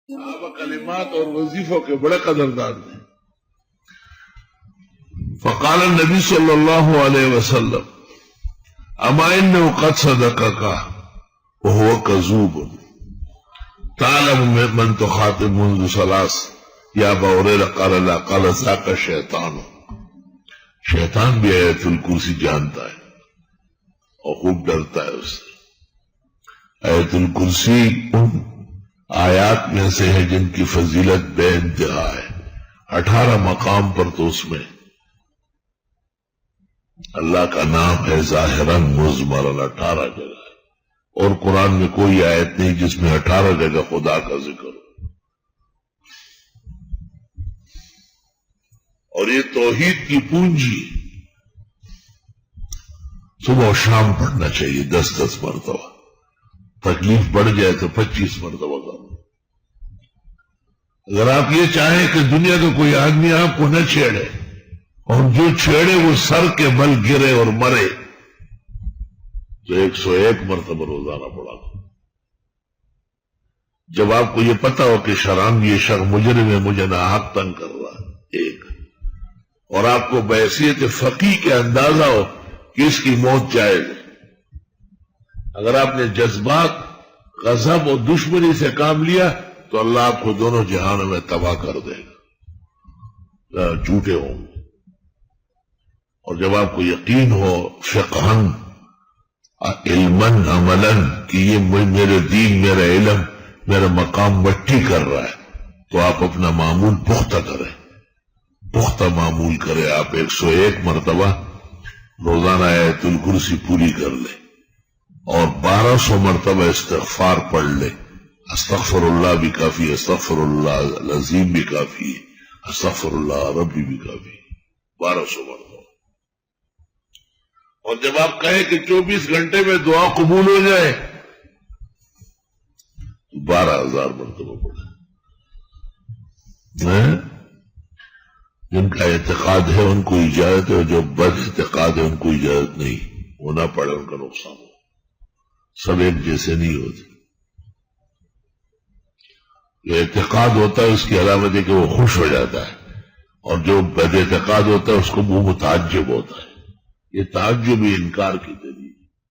صحابہ کلمات اور وظیفوں کے بڑے قدردان تھے. فقال النبی صلی اللہ علیہ وسلم اما انه قد صدقك وهو كذوب تعلم من تخاطب منذ ثلاث یا ابا ہریرہ قال لا قال ذاك شیطان. شیطان بھی آیت الکرسی جانتا ہے اور خوب ڈرتا ہے اس سے. آیت الکرسی ان آیات میں سے ہے جن کی فضیلت بے انتہا ہے. 18 مقام پر تو اس میں اللہ کا نام ہے ظاہراً مضمراً 18 جگہ ہے. اور قرآن میں کوئی آیت نہیں جس میں 18 جگہ خدا کا ذکر ہو. اور یہ توحید کی پونجی صبح و شام پڑھنا چاہیے 10 مرتبہ. تکلیف بڑھ جائے تو 25 مرتبہ کرو. اگر آپ یہ چاہیں کہ دنیا کا کوئی آدمی آپ کو نہ چھیڑے اور جو چھیڑے وہ سر کے بل گرے اور مرے تو 101 مرتبہ روزانہ پڑھا. جب آپ کو یہ پتا ہو کہ شرام یہ شخص مجرم ہے مجھے ناحق تنگ کر رہا ہے ایک، اور آپ کو بحیثیت فقیہ کے اندازہ ہو کہ اس کی موت جائز ہے. اگر آپ نے جذبات غضب اور دشمنی سے کام لیا تو اللہ آپ کو دونوں جہانوں میں تباہ کر دے گا. جھوٹے ہوں گے. اور جب آپ کو یقین ہو فقہن علمن عملن کہ یہ میرے دین میرا علم میرا مقام مٹی کر رہا ہے تو آپ اپنا معمول پختہ کریں. پختہ معمول کریں. آپ 101 مرتبہ روزانہ آیت الکرسی پوری کر لیں اور 1200 مرتبہ استغفار پڑھ لیں. استغفر اللہ بھی کافی ہے، استغفر اللہ العظیم بھی کافی ہے، استغفر اللہ ربی بھی کافی ہے. 1200 مرتبہ. اور جب آپ کہیں کہ 24 گھنٹے میں دعا قبول ہو جائے تو 12,000 مرتبہ پڑھیں. جن کا اعتقاد ہے ان کو اجازت ہے اور جو بد اعتقاد ہے ان کو اجازت نہیں. وہ نہ پڑھے ان کا نقصان ہو. سب ایک جیسے نہیں ہوتے. جو اعتقاد ہوتا ہے اس کی علامت ہے کہ وہ خوش ہو جاتا ہے، اور جو بد اعتقاد ہوتا ہے اس کو وہ متعجب ہوتا ہے. یہ تعجب انکار کی دلیل.